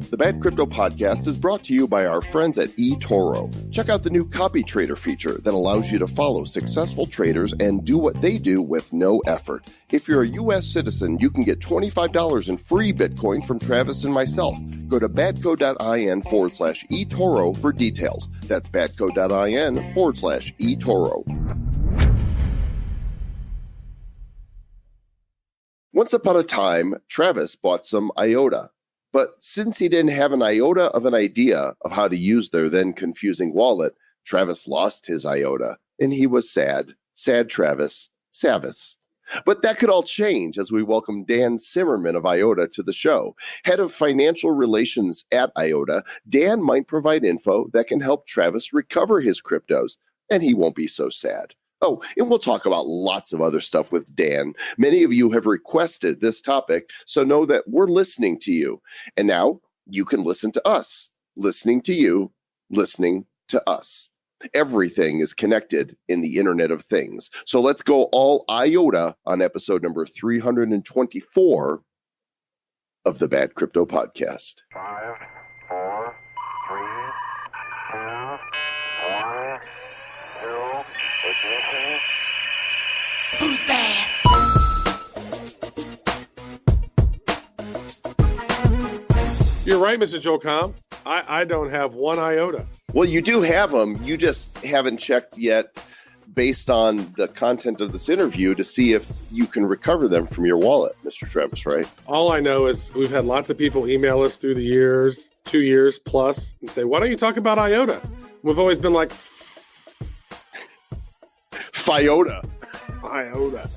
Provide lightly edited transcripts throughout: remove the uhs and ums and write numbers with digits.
The Bad Crypto Podcast is brought to you by our friends at eToro. Check out the new Copy Trader feature that allows you to follow successful traders and do what they do with no effort. If you're a U.S. citizen, you can get $25 in free Bitcoin from Travis and myself. Go to badco.in/eToro for details. That's badco.in/eToro. Once upon a time, Travis bought some IOTA. But since he didn't have an iota of an idea of how to use their then confusing wallet, Travis lost his IOTA. And he was sad. Sad Travis. Savis. But that could all change as we welcome Dan Simerman of IOTA to the show. Head of Financial Relations at IOTA, Dan might provide info that can help Travis recover his cryptos, and he won't be so sad. Oh, and we'll talk about lots of other stuff with Dan. Many of you have requested this topic, so know that we're listening to you. And now you can listen to us, listening to you, listening to us. Everything is connected in the Internet of Things. So let's go all IOTA on episode number 324 of the Bad Crypto Podcast. 5, 4, 3, 2, 1, 0. Ignition. Who's bad? You're right, Mr. Joe Com. I don't have one iota. Well, you do have them. You just haven't checked yet based on the content of this interview to see if you can recover them from your wallet, Mr. Travis, right? All I know is we've had lots of people email us through the years, 2 years plus, and say, why don't you talk about IOTA? We've always been like, IOTA. IOTA.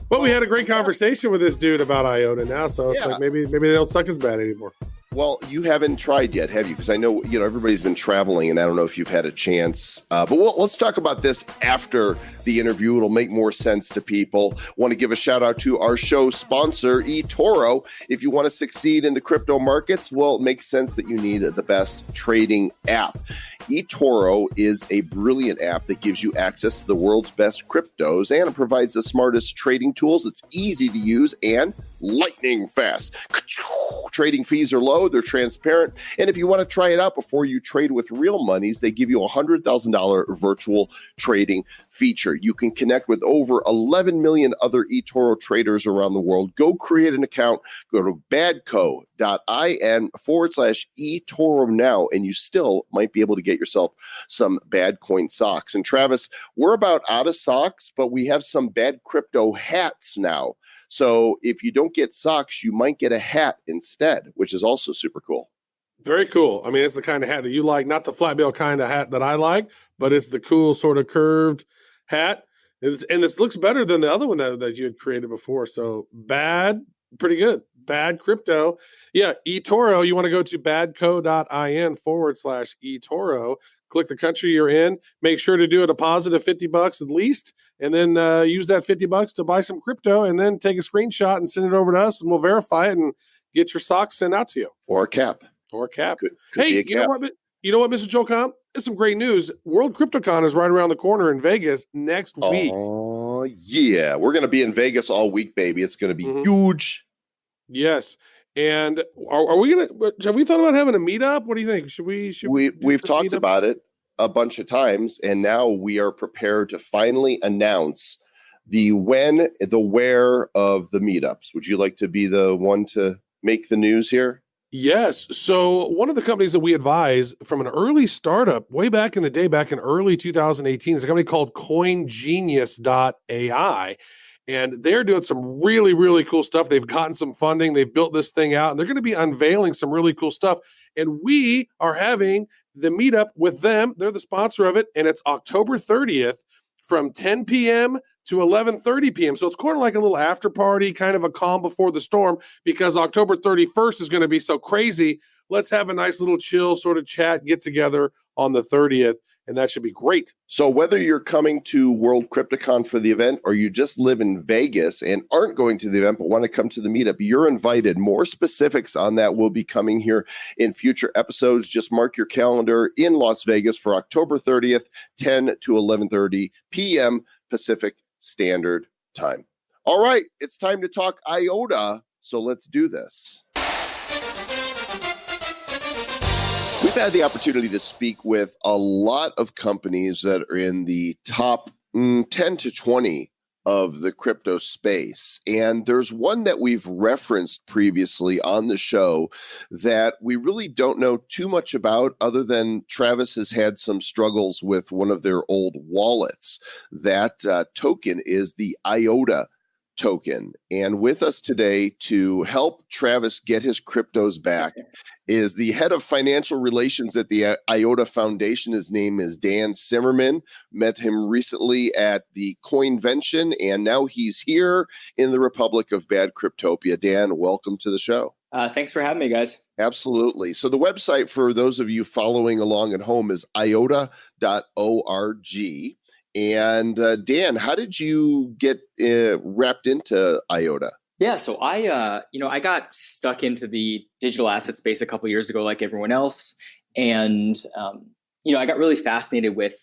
But we had a great conversation with this dude about IOTA now, so it's like maybe they don't suck as bad anymore. Well, you haven't tried yet, have you? Because I know, everybody's been traveling, and I don't know if you've had a chance. But let's talk about this after the interview. It'll make more sense to people. Want to give a shout out to our show sponsor, eToro. If you want to succeed in the crypto markets, well, it makes sense that you need the best trading app. eToro is a brilliant app that gives you access to the world's best cryptos, and it provides the smartest trading tools. It's easy to use and lightning fast. Trading fees are low, they're transparent, and if you want to try it out before you trade with real monies, they give you a $100,000 virtual trading feature. You can connect with over 11 million other eToro traders around the world. Go create an account, go to badco.in/eToro now, and you still might be able to get yourself some bad coin socks. And Travis, we're about out of socks, but we have some bad crypto hats now. So if you don't get socks, you might get a hat instead, which is also super cool. Very cool. I mean, it's the kind of hat that you like, not the flat bill kind of hat that I like, but it's the cool sort of curved hat. And this looks better than the other one that you had created before. So pretty good. Bad crypto. Yeah, eToro, you want to go to badco.in/eToro. Click the country you're in. Make sure to do a deposit of $50 at least, and then use that $50 to buy some crypto, and then take a screenshot and send it over to us, and we'll verify it and get your socks sent out to you. Or a cap. Could hey, you know what, Mr. Joe Com? It's some great news. World CryptoCon is right around the corner in Vegas next week. Oh, yeah. We're going to be in Vegas all week, baby. It's going to be huge. Yes. And are we going to, have we thought about having a meetup? What do you think? We've talked about it a bunch of times, and now we are prepared to finally announce the when, the where of the meetups. Would you like to be the one to make the news here? Yes. So one of the companies that we advise from an early startup way back in the day, back in early 2018, is a company called CoinGenius.ai. And they're doing some really, really cool stuff. They've gotten some funding. They've built this thing out, and they're going to be unveiling some really cool stuff. And we are having the meetup with them. They're the sponsor of it, and it's October 30th from 10 p.m. to 11:30 p.m. So it's kind of like a little after party, kind of a calm before the storm, because October 31st is going to be so crazy. Let's have a nice little chill sort of chat, get together on the 30th. And that should be great. So whether you're coming to World CryptoCon for the event, or you just live in Vegas and aren't going to the event but want to come to the meetup, you're invited. More specifics on that will be coming here in future episodes. Just mark your calendar in Las Vegas for October 30th, 10 to 11:30 p.m. Pacific Standard Time. All right, it's time to talk IOTA. So let's do this. We've had the opportunity to speak with a lot of companies that are in the top 10 to 20 of the crypto space. And there's one that we've referenced previously on the show that we really don't know too much about, other than Travis has had some struggles with one of their old wallets. That token is the IOTA token. And with us today to help Travis get his cryptos back is the head of financial relations at the IOTA Foundation. His name is Dan Simerman. Met him recently at the Coinvention, and now he's here in the Republic of Bad Cryptopia. Dan, welcome to the show. Thanks for having me, guys. Absolutely. So the website for those of you following along at home is iota.org. And Dan, how did you get wrapped into IOTA? Yeah, so I got stuck into the digital asset space a couple years ago, like everyone else, and I got really fascinated with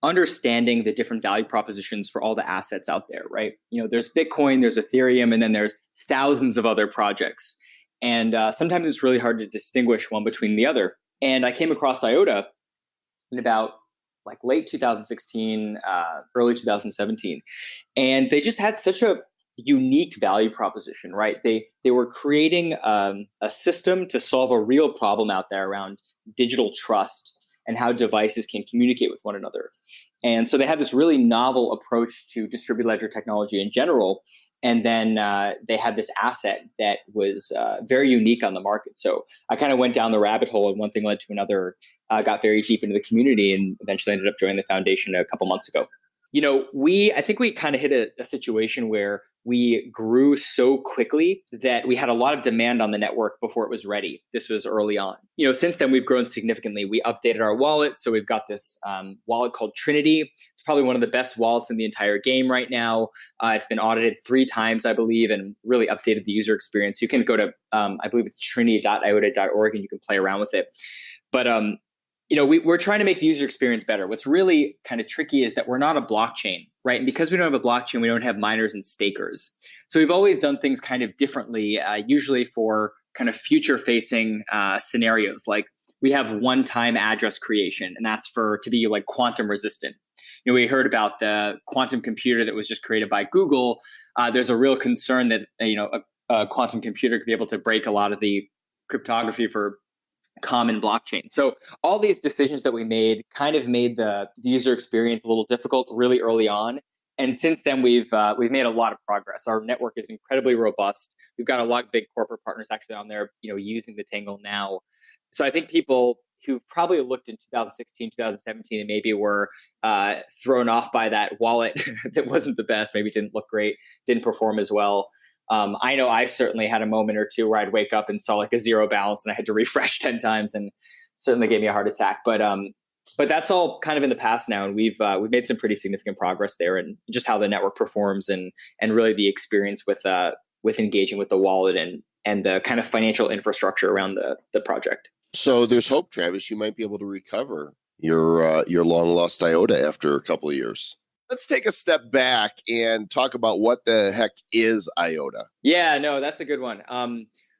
understanding the different value propositions for all the assets out there, right? There's Bitcoin, there's Ethereum, and then there's thousands of other projects, and sometimes it's really hard to distinguish one between the other. And I came across IOTA in about late 2016, early 2017. And they just had such a unique value proposition, right? They were creating a system to solve a real problem out there around digital trust and how devices can communicate with one another. And so they had this really novel approach to distributed ledger technology in general. And then they had this asset that was very unique on the market. So I kind of went down the rabbit hole, and one thing led to another. Got very deep into the community, and eventually ended up joining the foundation a couple months ago. I think we kind of hit a situation where we grew so quickly that we had a lot of demand on the network before it was ready. This was early on. Since then we've grown significantly. We updated our wallet. So we've got this wallet called Trinity. It's probably one of the best wallets in the entire game right now. It's been audited 3 times, I believe, and really updated the user experience. You can go to, I believe it's trinity.iota.org, and you can play around with it. But we're trying to make the user experience better. What's really kind of tricky is that we're not a blockchain, right? And because we don't have a blockchain, we don't have miners and stakers. So we've always done things kind of differently, usually for kind of future-facing scenarios. Like we have one-time address creation, and that's to be quantum resistant. We heard about the quantum computer that was just created by Google. There's a real concern that a quantum computer could be able to break a lot of the cryptography for common blockchain. So all these decisions that we made kind of made the user experience a little difficult really early on. And since then, we've made a lot of progress. Our network is incredibly robust. We've got a lot of big corporate partners actually on there, using the Tangle now. So I think people who probably looked in 2016, 2017, and maybe were thrown off by that wallet that wasn't the best, maybe didn't look great, didn't perform as well. I know I certainly had a moment or two where I'd wake up and saw a zero balance and I had to refresh 10 times, and certainly gave me a heart attack. But that's all kind of in the past now, and we've made some pretty significant progress there, and just how the network performs and really the experience with engaging with the wallet and the kind of financial infrastructure around the project. So there's hope, Travis. You might be able to recover your long lost IOTA after a couple of years. Let's take a step back and talk about what the heck is IOTA. Yeah, no, that's a good one.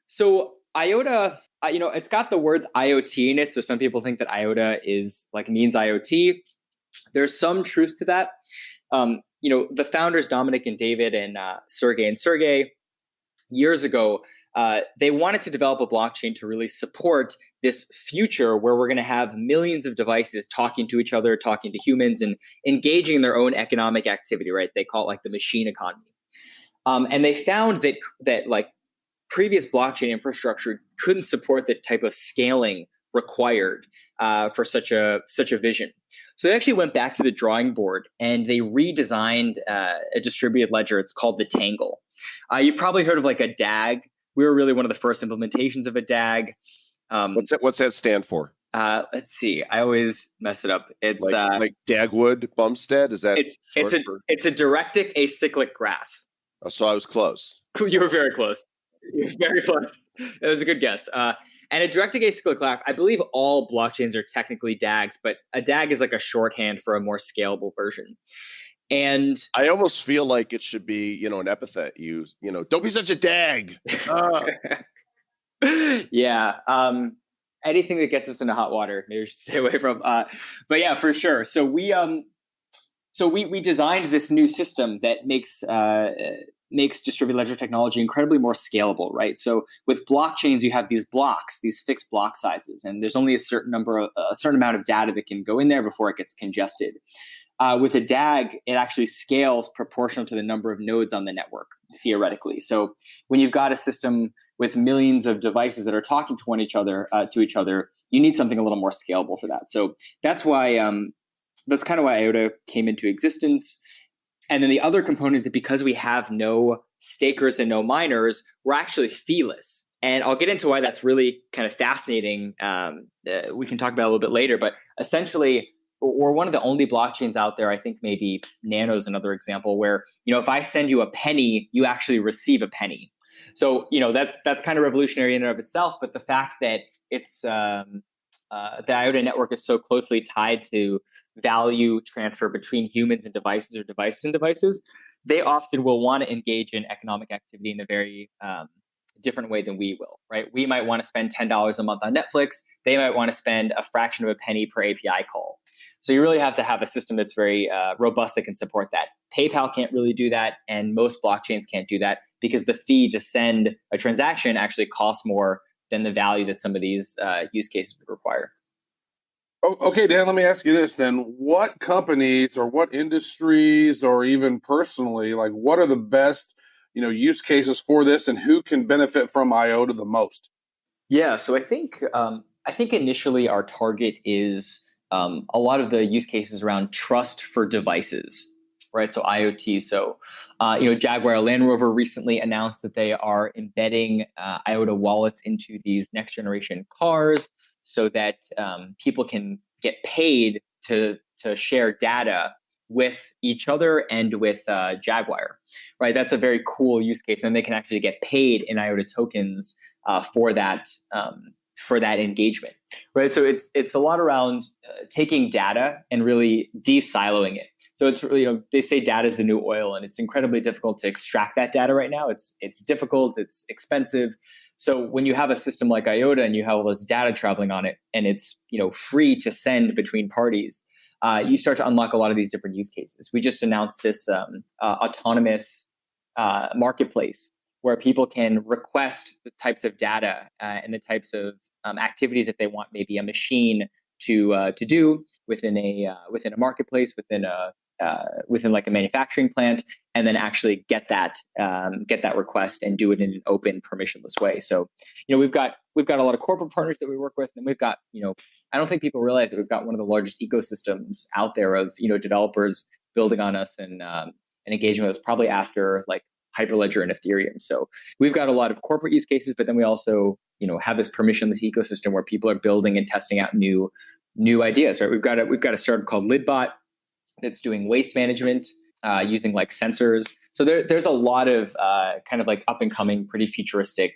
So IOTA, it's got the words IoT in it. So some people think that IOTA means IoT. There's some truth to that. The founders, Dominic and David and Sergey, years ago, they wanted to develop a blockchain to really support this future where we're going to have millions of devices talking to each other, talking to humans, and engaging in their own economic activity, right? They call it the machine economy. And they found that previous blockchain infrastructure couldn't support the type of scaling required for such a vision. So they actually went back to the drawing board and they redesigned a distributed ledger. It's called the Tangle. You've probably heard of a DAG. We were really one of the first implementations of a DAG. What's that stand for? Let's see. I always mess it up. It's like Dagwood Bumstead. Is that it's a directic acyclic graph. Oh, so I was close. You were very close. It was a good guess. And a directic acyclic graph, I believe all blockchains are technically DAGs, but a DAG is a shorthand for a more scalable version. And I almost feel like it should be, an epithet. Don't be such a DAG. Yeah. Anything that gets us into hot water, maybe we should stay away from. But yeah, for sure. So we designed this new system that makes distributed ledger technology incredibly more scalable, right? So with blockchains, you have these blocks, these fixed block sizes, and there's only a certain amount of data that can go in there before it gets congested. With a DAG, it actually scales proportional to the number of nodes on the network, theoretically. So when you've got a system with millions of devices that are talking to each other, you need something a little more scalable for that. So that's why that's kind of why IOTA came into existence. And then the other component is that because we have no stakers and no miners, we're actually feeless. And I'll get into why that's really kind of fascinating. We can talk about it a little bit later, but essentially, we're one of the only blockchains out there, I think maybe Nano is another example, where, if I send you a penny, you actually receive a penny. So, that's kind of revolutionary in and of itself. But the fact that it's the IOTA network is so closely tied to value transfer between humans and devices, or devices and devices, they often will want to engage in economic activity in a very different way than we will, right? We might want to spend $10 a month on Netflix. They might want to spend a fraction of a penny per API call. So you really have to have a system that's very robust that can support that. PayPal can't really do that, and most blockchains can't do that because the fee to send a transaction actually costs more than the value that some of these use cases would require. Okay, Dan, let me ask you this then. What companies or what industries or even personally, like what are the best, use cases for this, and who can benefit from IOTA the most? Yeah, so I think initially our target is a lot of the use cases around trust for devices, right? So IoT. So, Jaguar Land Rover recently announced that they are embedding IOTA wallets into these next generation cars, so that people can get paid to share data with each other and with Jaguar, right? That's a very cool use case, and they can actually get paid in IOTA tokens for that engagement, right? So it's a lot around taking data and really de-siloing it. So it's really, they say data is the new oil, and it's incredibly difficult to extract that data right now. It's difficult, it's expensive. So when you have a system like IOTA and you have all this data traveling on it, and it's free to send between parties, you start to unlock a lot of these different use cases. We just announced this autonomous marketplace where people can request the types of data and the types of activities that they want maybe a machine to do within a marketplace, within like a manufacturing plant, and then actually get that request and do it in an open, permissionless way. So, we've got a lot of corporate partners that we work with, and we've got, I don't think people realize that we've got one of the largest ecosystems out there of developers building on us and engaging with us, probably after like Hyperledger and Ethereum. So we've got a lot of corporate use cases, but then we also have this permissionless ecosystem where people are building and testing out new ideas. Right? We've got a startup called Lidbot that's doing waste management using like sensors. So there's a lot of kind of like up and coming, pretty futuristic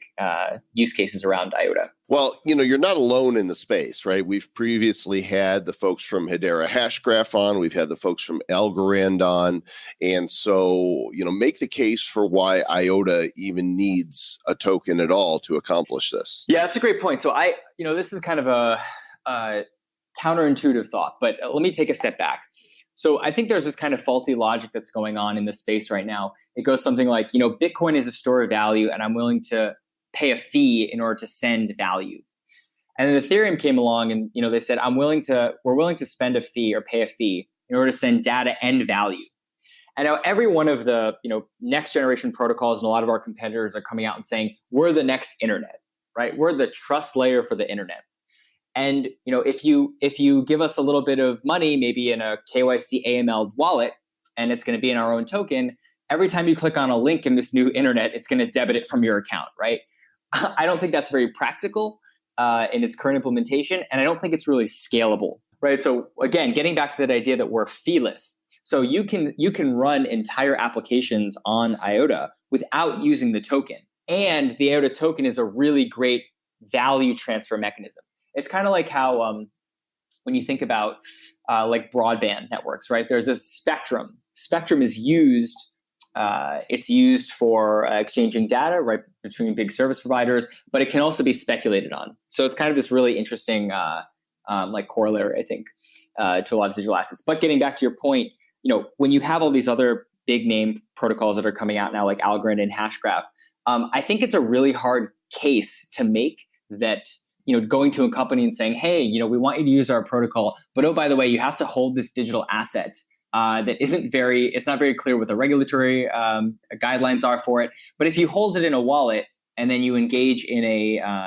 use cases around IOTA. Well, you're not alone in the space, right? We've previously had the folks from Hedera Hashgraph on. We've had the folks from Algorand on. And so, make the case for why IOTA even needs a token at all to accomplish this. Yeah, that's a great point. So this is kind of a counterintuitive thought, but let me take a step back. So I think there's this kind of faulty logic that's going on in the space right now. It goes something like, Bitcoin is a store of value, and I'm willing to pay a fee in order to send value. And then Ethereum came along, and they said, we're willing to spend a fee or pay a fee in order to send data and value. And now every one of the next generation protocols and a lot of our competitors are coming out and saying, we're the next internet, right? We're the trust layer for the internet. And if you give us a little bit of money, maybe in a KYC AML wallet, and it's going to be in our own token, every time you click on a link in this new internet, it's going to debit it from your account, right? I don't think that's very practical in its current implementation, and I don't think it's really scalable, right? So again, getting back to that idea that we're feeless. So you can run entire applications on IOTA without using the token, and the IOTA token is a really great value transfer mechanism. It's kind of like how when you think about like broadband networks, right? There's a spectrum. Spectrum is used. It's used for exchanging data, right, between big service providers, but it can also be speculated on. So it's kind of this really interesting like corollary, I think, to a lot of digital assets. But getting back to your point, when you have all these other big name protocols that are coming out now, like Algorand and Hashgraph, I think it's a really hard case to make that, going to a company and saying, hey, we want you to use our protocol, but oh, by the way, you have to hold this digital asset that it's not very clear what the regulatory guidelines are for it. But if you hold it in a wallet and then you engage in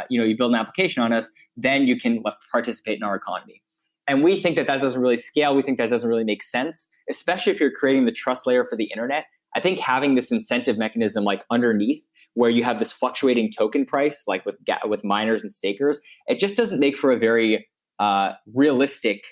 you build an application on us, then you can participate in our economy. And we think that doesn't really scale. We think that doesn't really make sense, especially if you're creating the trust layer for the internet. I think having this incentive mechanism like underneath, where you have this fluctuating token price, like with miners and stakers, it just doesn't make for a very realistic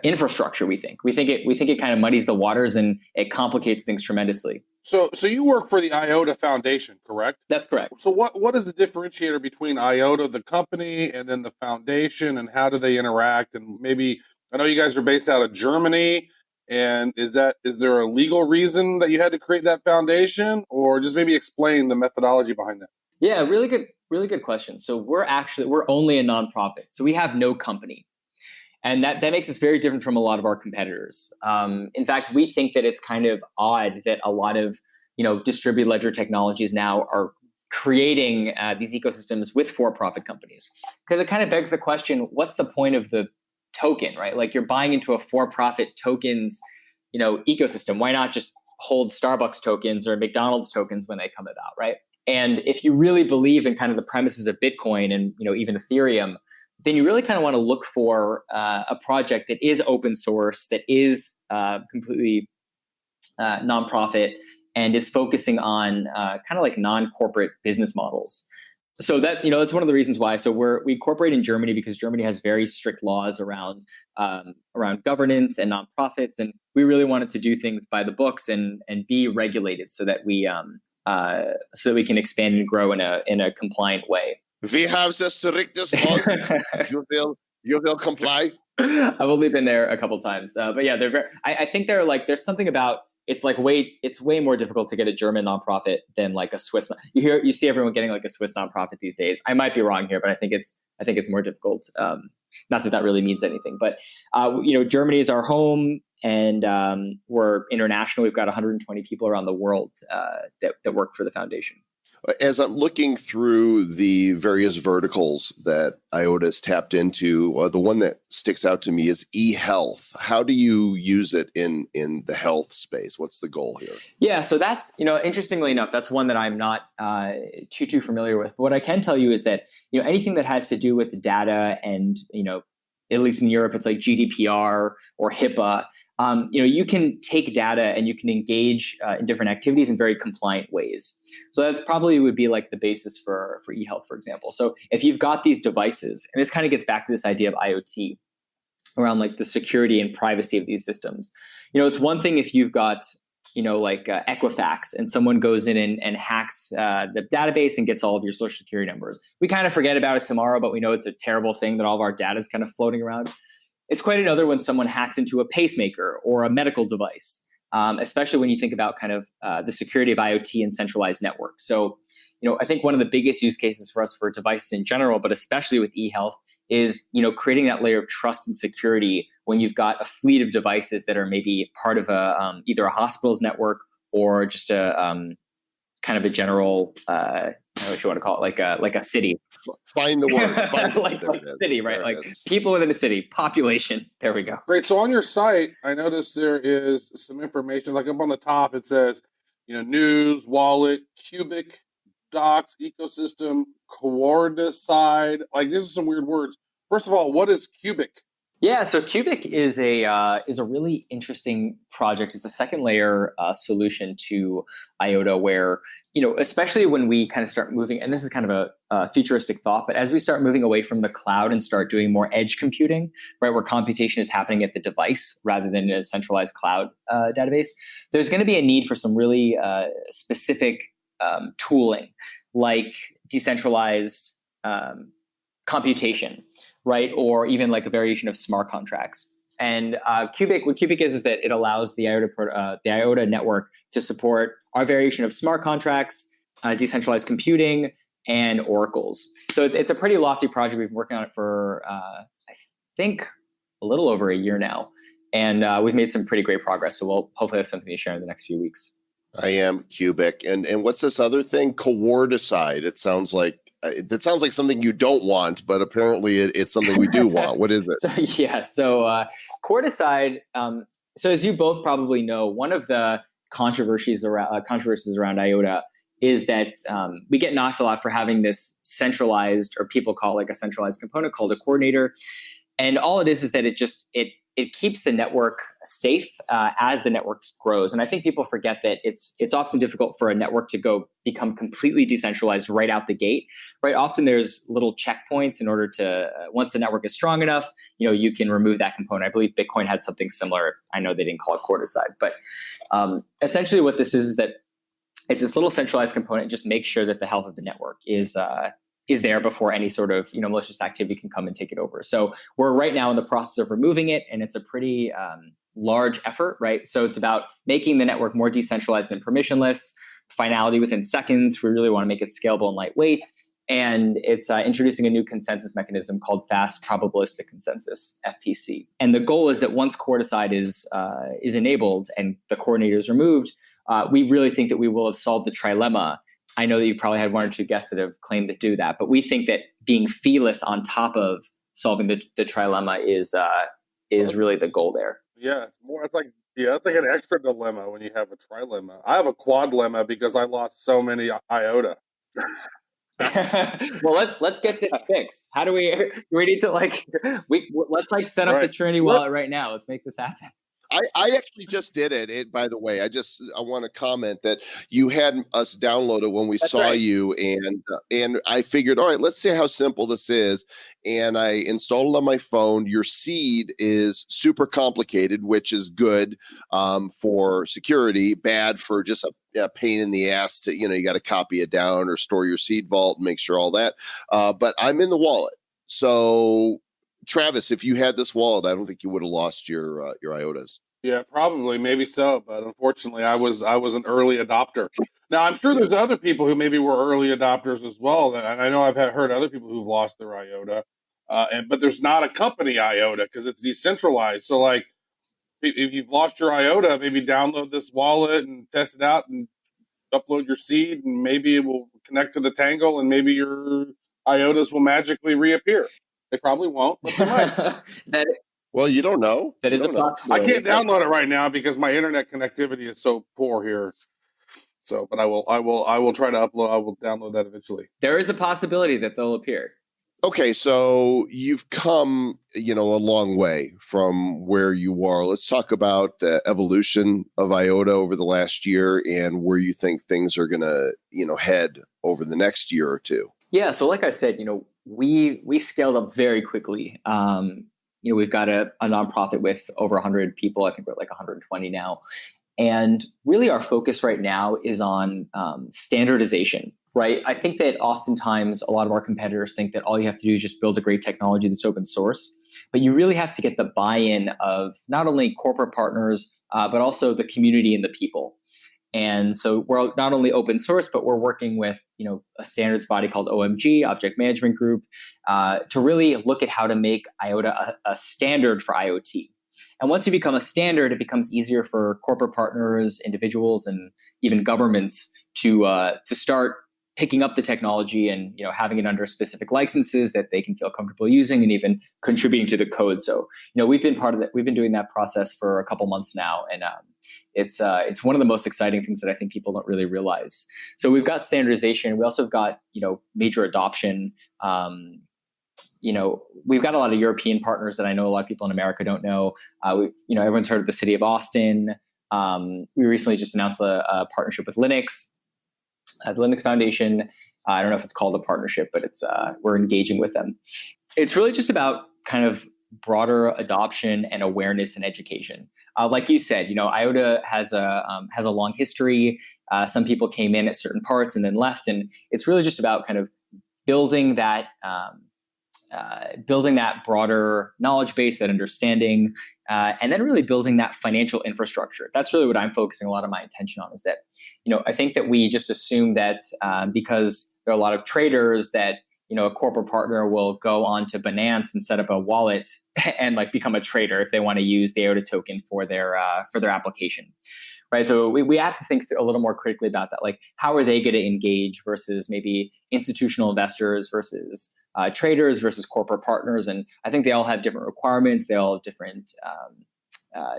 infrastructure. We think it kind of muddies the waters and it complicates things tremendously. So you work for the IOTA Foundation, correct? That's correct. So what is the differentiator between IOTA, the company, and then the foundation, and how do they interact? And maybe, I know you guys are based out of Germany, and is there a legal reason that you had to create that foundation, or just maybe explain the methodology behind that? Yeah, really good question. So we're only a nonprofit, so we have no company. And that makes us very different from a lot of our competitors. In fact, we think that it's kind of odd that a lot of distributed ledger technologies now are creating these ecosystems with for-profit companies, because it kind of begs the question: what's the point of the token, right? Like, you're buying into a for-profit tokens, ecosystem. Why not just hold Starbucks tokens or McDonald's tokens when they come about, right? And if you really believe in kind of the premises of Bitcoin and even Ethereum, then you really kind of want to look for a project that is open source, that is completely nonprofit, and is focusing on kind of like non-corporate business models. So that that's one of the reasons why. So we incorporate in Germany because Germany has very strict laws around governance and nonprofits, and we really wanted to do things by the books and be regulated so that we can expand and grow in a compliant way. We have the strictest laws. You will comply. I've only been there a couple times, but yeah, they're very. I think they're like, there's something about it's way more difficult to get a German nonprofit than like a Swiss. You see everyone getting like a Swiss nonprofit these days. I might be wrong here, but I think it's more difficult. Not that really means anything, but Germany is our home, and we're international. We've got 120 people around the world that work for the foundation. As I'm looking through the various verticals that IOTA has tapped into, the one that sticks out to me is e-health. How do you use it in the health space? What's the goal here? Yeah, so that's, interestingly enough, that's one that I'm not too familiar with. But what I can tell you is that, anything that has to do with data and, at least in Europe, it's like GDPR or HIPAA. You can take data and you can engage in different activities in very compliant ways. So that's probably would be like the basis for e-health, for example. So if you've got these devices, and this kind of gets back to this idea of IoT around like the security and privacy of these systems. It's one thing if you've got, Equifax, and someone goes in and hacks the database and gets all of your social security numbers. We kind of forget about it tomorrow, but we know it's a terrible thing that all of our data is kind of floating around. It's quite another when someone hacks into a pacemaker or a medical device, especially when you think about kind of the security of IoT and centralized networks. So, I think one of the biggest use cases for us for devices in general, but especially with e-health, is creating that layer of trust and security when you've got a fleet of devices that are maybe part of either a hospital's network or just a kind of a general what you want to call it, like a city. Find the word. like a city, right? Like people within a city, population. There we go. Great. So on your site, I noticed there is some information, like up on the top, it says, news, wallet, cubic, docs, ecosystem, coordicide. Like, these are some weird words. First of all, what is cubic? Yeah, so Cubic is a really interesting project. It's a second layer solution to IOTA, where especially when we kind of start moving, and this is kind of a futuristic thought, but as we start moving away from the cloud and start doing more edge computing, right, where computation is happening at the device rather than in a centralized cloud database, there's going to be a need for some really specific tooling, like decentralized computation, right? Or even like a variation of smart contracts. And what Cubic is that it allows the IOTA network to support our variation of smart contracts, decentralized computing, and oracles. So it's a pretty lofty project. We've been working on it for, I think, a little over a year now. And we've made some pretty great progress. So we'll hopefully have something to share in the next few weeks. I am Cubic. And what's this other thing? Coordicide. It sounds like something you don't want, but apparently it's something we do want. What is it? So Coordicide. So as you both probably know, one of the controversies around IOTA is that we get knocked a lot for having this centralized, or people call it like a centralized component called a coordinator. And all it is that it keeps the network safe as the network grows. And I think people forget that it's often difficult for a network to become completely decentralized right out the gate, right? Often there's little checkpoints in order to, once the network is strong enough, you can remove that component. I believe Bitcoin had something similar. I know they didn't call it Coordicide, but essentially what this is that it's this little centralized component. Just make sure that the health of the network is there before any sort of malicious activity can come and take it over. So we're right now in the process of removing it, and it's a pretty large effort, right? So it's about making the network more decentralized and permissionless, finality within seconds. We really want to make it scalable and lightweight, and it's introducing a new consensus mechanism called fast probabilistic consensus (FPC). And the goal is that once Coordicide is enabled and the coordinator is removed, we really think that we will have solved the trilemma. I know that you probably had one or two guests that have claimed to do that, but we think that being feeless on top of solving the trilemma is really the goal there. Yeah, it's like an extra dilemma when you have a trilemma. I have a quadlemma because I lost so many IOTA. Well, let's get this fixed. How do we need to let's set up the Trinity wallet right now. Let's make this happen. I actually just did it. By the way, I want to comment that you had us download it when we saw right. you, and I figured, all right, let's see how simple this is. And I installed it on my phone. Your seed is super complicated, which is good for security, bad for just a pain in the ass to, you got to copy it down or store your seed vault and make sure all that. But I'm in the wallet. So Travis, if you had this wallet, I don't think you would have lost your IOTAs. Yeah, probably, maybe so, but unfortunately, I was an early adopter. Now, I'm sure there's other people who maybe were early adopters as well, and I know I've heard other people who've lost their IOTA, but there's not a company IOTA because it's decentralized. So, like, if you've lost your IOTA, maybe download this wallet and test it out and upload your seed, and maybe it will connect to the Tangle, and maybe your IOTAs will magically reappear. They probably won't, but they might. Well, you don't know. That is a possibility. I can't download it right now because my internet connectivity is so poor here. So, but I will try to upload. I will download that eventually. There is a possibility that they'll appear. Okay, so you've come, a long way from where you are. Let's talk about the evolution of IOTA over the last year and where you think things are going to, head over the next year or two. Yeah, so like I said, we scaled up very quickly. We've got a nonprofit with over 100 people. I think we're at like 120 now. And really our focus right now is on standardization, right? I think that oftentimes a lot of our competitors think that all you have to do is just build a great technology that's open source. But you really have to get the buy-in of not only corporate partners, but also the community and the people. And so we're not only open source, but we're working with a standards body called OMG, Object Management Group, to really look at how to make IOTA a standard for IoT. And once you become a standard, it becomes easier for corporate partners, individuals, and even governments to start picking up the technology and having it under specific licenses that they can feel comfortable using and even contributing to the code. So we've been part of that. We've been doing that process for a couple months now, and it's one of the most exciting things that I think people don't really realize. So we've got standardization. We also have got major adoption. We've got a lot of European partners that I know a lot of people in America don't know. Everyone's heard of the city of Austin. We recently just announced a partnership with Linux, the Linux Foundation. I don't know if it's called a partnership, but we're engaging with them. It's really just about kind of broader adoption and awareness and education. Like you said, IOTA has a long history. Some people came in at certain parts and then left, and it's really just about kind of building that building that broader knowledge base, that understanding, and then really building that financial infrastructure. That's really what I'm focusing a lot of my attention on. Is that, I think that we just assume that because there are a lot of traders that a corporate partner will go on to Binance and set up a wallet and become a trader if they want to use the IOTA token for their application. Right. So we have to think a little more critically about that. How are they going to engage versus maybe institutional investors versus traders versus corporate partners? And I think they all have different requirements. They all have different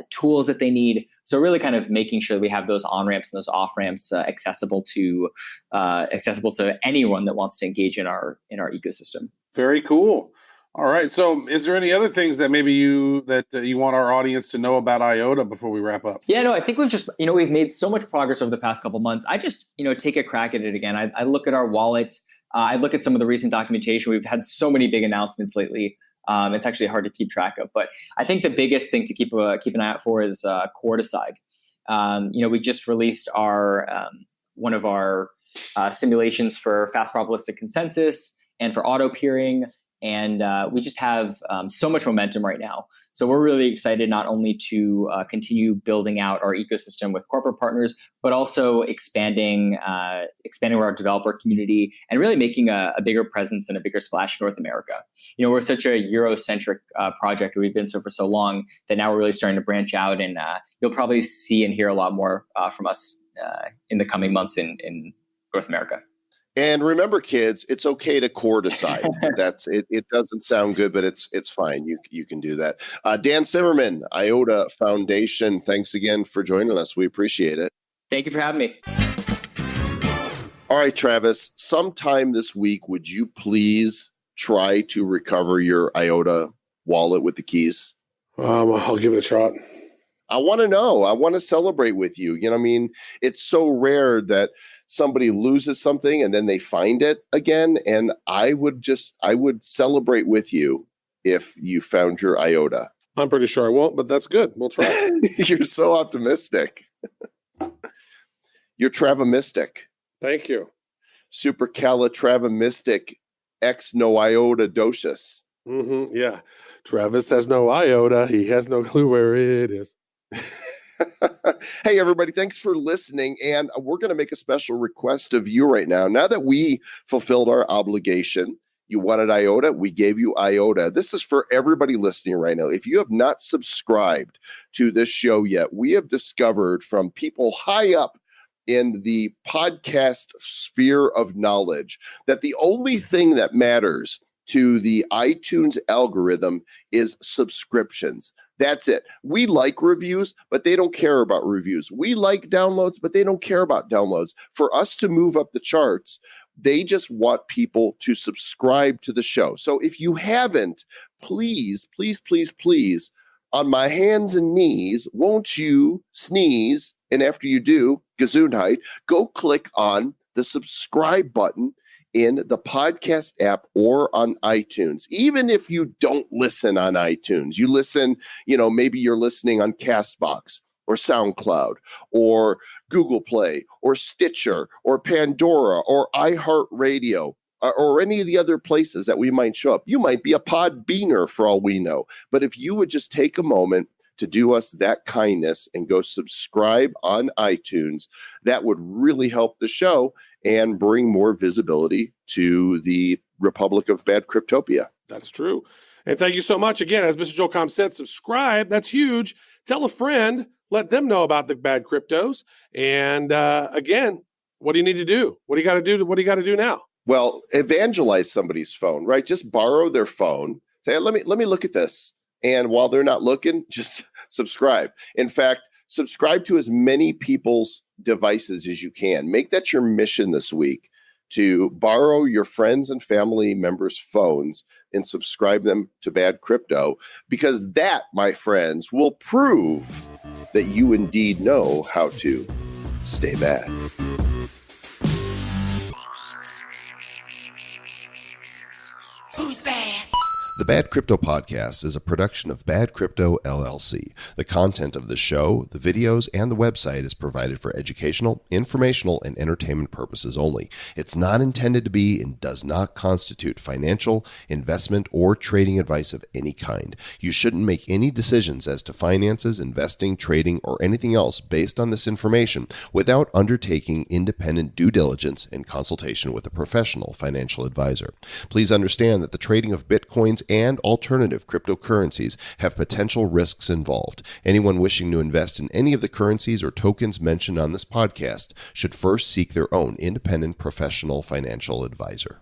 tools that they need. So really kind of making sure we have those on-ramps and those off-ramps accessible to anyone that wants to engage in our ecosystem. Very cool. All right. So is there any other things that maybe you want our audience to know about IOTA before we wrap up? Yeah, no, I think we've just, we've made so much progress over the past couple of months. I just, take a crack at it again. I look at our wallet. I look at some of the recent documentation. We've had so many big announcements lately. It's actually hard to keep track of. But I think the biggest thing to keep an eye out for is Corticide. We just released one of our simulations for fast probabilistic consensus and for auto peering. And we just have so much momentum right now. So we're really excited not only to continue building out our ecosystem with corporate partners, but also expanding our developer community and really making a bigger presence and a bigger splash in North America. We're such a Eurocentric project. We've been so for so long that now we're really starting to branch out, and you'll probably see and hear a lot more from us in the coming months in North America. And remember, kids, it's okay to core decide. That's it. It doesn't sound good, but it's fine. You can do that. Dan Simerman, IOTA Foundation. Thanks again for joining us. We appreciate it. Thank you for having me. All right, Travis. Sometime this week, would you please try to recover your IOTA wallet with the keys? I'll give it a shot. I want to know. I want to celebrate with you. It's so rare that somebody loses something and then they find it again. And I would celebrate with you if you found your IOTA. I'm pretty sure I won't, but that's good. We'll try. You're so optimistic. You're Travamistic. Thank you. Supercalifragilistic ex no iota docious. Mm-hmm. Yeah. Travis has no IOTA. He has no clue where it is. Hey, everybody, thanks for listening. And we're going to make a special request of you right now. Now that we fulfilled our obligation, you wanted IOTA, we gave you IOTA. This is for everybody listening right now. If you have not subscribed to this show yet, we have discovered from people high up in the podcast sphere of knowledge that the only thing that matters to the iTunes algorithm is subscriptions. That's it. We like reviews, but they don't care about reviews. We like downloads, but they don't care about downloads. For us to move up the charts, they just want people to subscribe to the show. So if you haven't, please, please, please, please, on my hands and knees, won't you sneeze? And after you do, Gesundheit, go click on the subscribe button in the podcast app or on iTunes. Even if you don't listen on iTunes, you listen, maybe you're listening on Castbox or SoundCloud or Google Play or Stitcher or Pandora or iHeartRadio or any of the other places that we might show up. You might be a Podbeaner for all we know. But if you would just take a moment to do us that kindness and go subscribe on iTunes, that would really help the show and bring more visibility to the Republic of Bad Cryptopia. That's true. And thank you so much. Again, as Mr. Joel Com said, subscribe. That's huge. Tell a friend. Let them know about the bad cryptos. And again, what do you need to do? What do you got to do? What do you got to do now? Well, evangelize somebody's phone, right? Just borrow their phone. Say, let me look at this. And while they're not looking, just subscribe. In fact, subscribe to as many people's devices as you can. Make that your mission this week, to borrow your friends and family members' phones and subscribe them to Bad Crypto, because that, my friends, will prove that you indeed know how to stay bad. Who's bad? The Bad Crypto Podcast is a production of Bad Crypto LLC. The content of the show, the videos, and the website is provided for educational, informational, and entertainment purposes only. It's not intended to be and does not constitute financial, investment, or trading advice of any kind. You shouldn't make any decisions as to finances, investing, trading, or anything else based on this information without undertaking independent due diligence and consultation with a professional financial advisor. Please understand that the trading of Bitcoins and alternative cryptocurrencies have potential risks involved. Anyone wishing to invest in any of the currencies or tokens mentioned on this podcast should first seek their own independent professional financial advisor.